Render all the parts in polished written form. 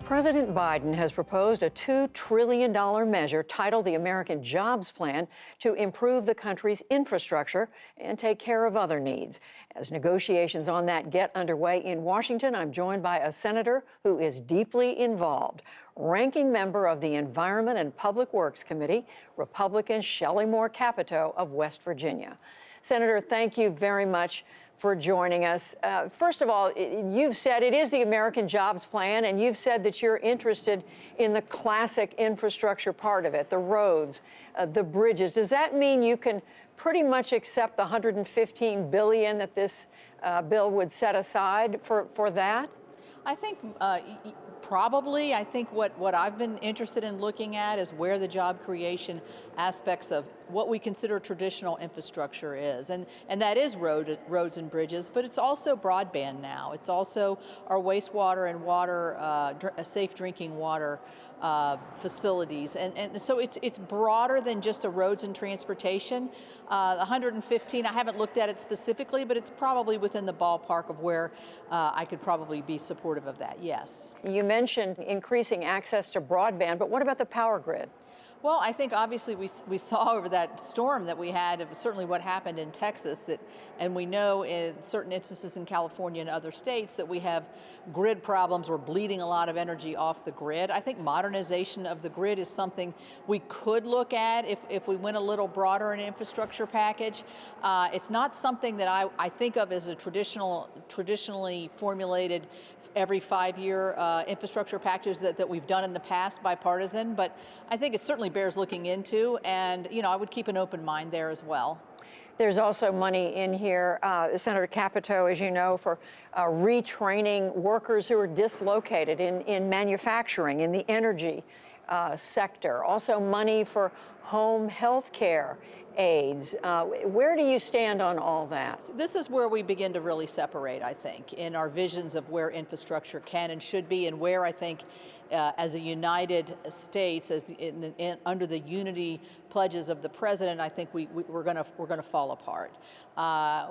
President Biden has proposed a $2 trillion measure titled the American Jobs Plan to improve the country's infrastructure and take care of other needs. As negotiations on that get underway in Washington, I'm joined by a senator who is deeply involved. Ranking member of the Environment and Public Works Committee, Republican Shelley Moore Capito of West Virginia. Senator, thank you very much for joining us. First of all, you've said it is the American Jobs Plan, and you've said that you're interested in the classic infrastructure part of it, the roads, the bridges. Does that mean you can pretty much accept the $115 billion that this bill would set aside for that? I think probably. I think what I've been interested in looking at is where the job creation aspects of what we consider traditional infrastructure is. And that is roads and bridges, but it's also broadband now. It's also our wastewater and water, safe drinking water facilities. And so it's broader than just the roads and transportation. 115, I haven't looked at it specifically, but it's probably within the ballpark of where I could probably be supportive of that, yes. You mentioned increasing access to broadband, but what about the power grid? Well, I think obviously we saw over that storm that we had, certainly what happened in Texas, and we know in certain instances in California and other states that we have grid problems. We're bleeding a lot of energy off the grid. I think modernization of the grid is something we could look at if we went a little broader in an infrastructure package. It's not something that I think of as a traditionally formulated every 5-year infrastructure package that we've done in the past, bipartisan, but I think it certainly bears looking into, and I would keep an open mind there as well. There's also money in here, Senator Capito, as you know, for retraining workers who are dislocated in manufacturing, in the energy sector. Also money for home health care aids. Where do you stand on all that? This is where we begin to really separate, I think, in our visions of where infrastructure can and should be, and where I think as a United States, under the unity pledges of the president, I think we're going to fall apart.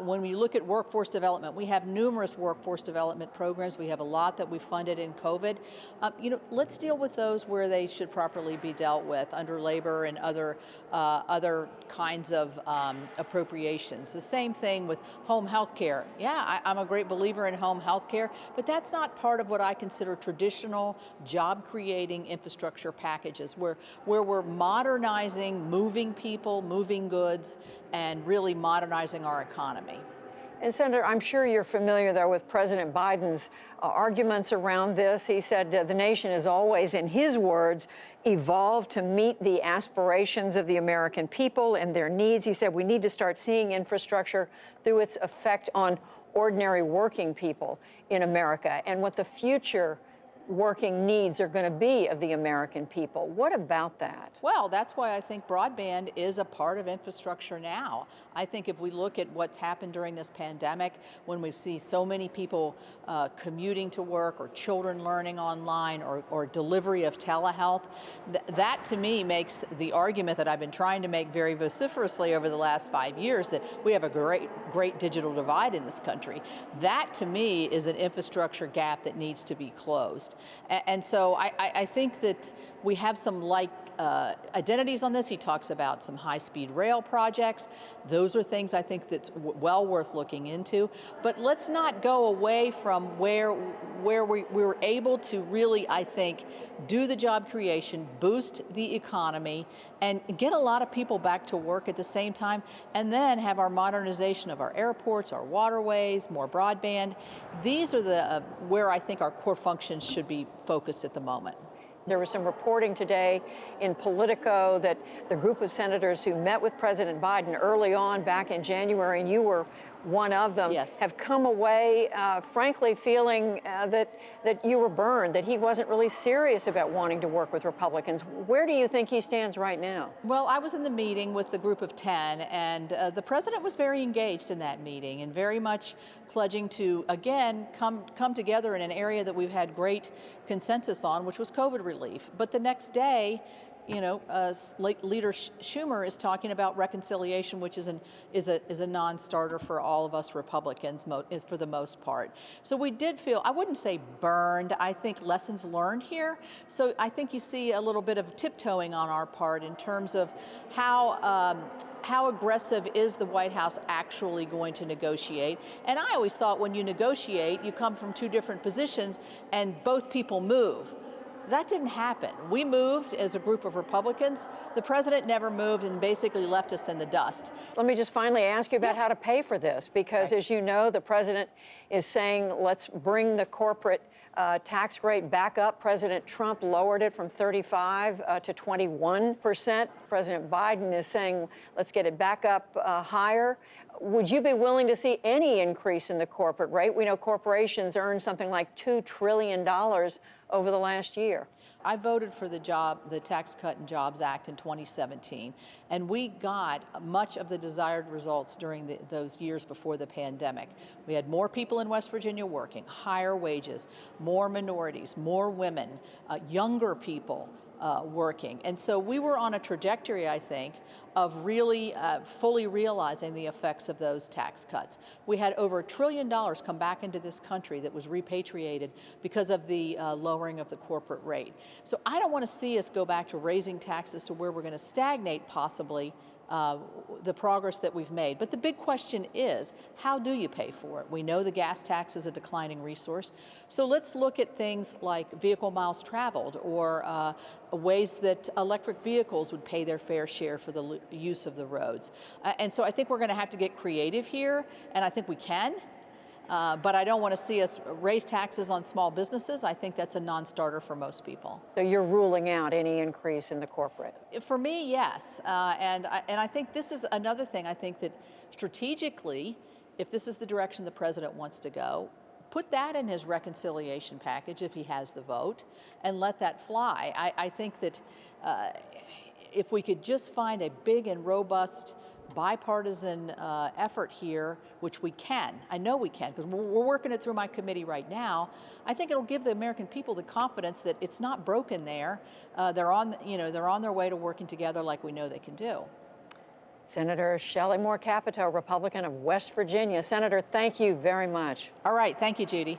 When we look at workforce development, we have numerous workforce development programs. We have a lot that we funded in COVID. Let's deal with those where they should properly be dealt with under labor and other kinds of appropriations. The same thing with home health care. Yeah, I'm a great believer in home health care, but that's not part of what I consider traditional job-creating infrastructure packages, where we're modernizing, moving people, moving goods, and really modernizing our economy. And Senator, I'm sure you're familiar, though, with President Biden's arguments around this. He said the nation has always, in his words, evolved to meet the aspirations of the American people and their needs. He said we need to start seeing infrastructure through its effect on ordinary working people in America and what the future working needs are going to be of the American people. What about that? Well, that's why I think broadband is a part of infrastructure now. I think if we look at what's happened during this pandemic, when we see so many people commuting to work or children learning online or delivery of telehealth, that to me makes the argument that I've been trying to make very vociferously over the last 5 years, that we have a great digital divide in this country. That to me is an infrastructure gap that needs to be closed. And so I think that we have some identities on this. He talks about some high-speed rail projects. Those are things I think that's well worth looking into. But let's not go away from where we were able to really, I think, do the job creation, boost the economy, and get a lot of people back to work at the same time, and then have our modernization of our airports, our waterways, more broadband. These are where I think our core functions should be focused at the moment. There was some reporting today in Politico that the group of senators who met with President Biden early on back in January, and you were one of them, yes, have come away, frankly, feeling that you were burned, that he wasn't really serious about wanting to work with Republicans. Where do you think he stands right now? Well, I was in the meeting with the group of 10, and the president was very engaged in that meeting and very much pledging to, again, come together in an area that we've had great consensus on, which was COVID relief. But the next day, Leader Schumer is talking about reconciliation, which is a non-starter for all of us Republicans for the most part. So we did feel, I wouldn't say burned, I think lessons learned here. So I think you see a little bit of tiptoeing on our part in terms of how aggressive is the White House actually going to negotiate? And I always thought when you negotiate, you come from two different positions and both people move. That didn't happen. We moved as a group of Republicans. The president never moved and basically left us in the dust. Let me just finally ask you about how to pay for this, because as you know, the president is saying, let's bring the corporate tax rate back up. President Trump lowered it from 35 to 21%. President Biden is saying, let's get it back up higher. Would you be willing to see any increase in the corporate rate? We know corporations earn something like $2 trillion over the last year. I voted for the Tax Cut and Jobs Act in 2017, and we got much of the desired results during those years before the pandemic. We had more people in West Virginia working, higher wages, more minorities, more women, younger people working. And so we were on a trajectory, I think, of really fully realizing the effects of those tax cuts. We had over $1 trillion come back into this country that was repatriated because of the lowering of the corporate rate. So I don't want to see us go back to raising taxes to where we're going to stagnate possibly the progress that we've made. But the big question is, how do you pay for it? We know the gas tax is a declining resource. So let's look at things like vehicle miles traveled, or ways that electric vehicles would pay their fair share for the use of the roads. And so I think we're going to have to get creative here, and I think we can. But I don't want to see us raise taxes on small businesses. I think that's a non-starter for most people. So you're ruling out any increase in the corporate? For me, yes. And I think this is another thing. I think that strategically, if this is the direction the president wants to go, put that in his reconciliation package if he has the vote, and let that fly. I think that if we could just find a big and robust bipartisan effort here, which we can. I know we can, because we're working it through my committee right now. I think it'll give the American people the confidence that it's not broken there. They're on their way to working together like we know they can do. Senator Shelley Moore Capito, Republican of West Virginia. Senator, thank you very much. All right, thank you, Judy.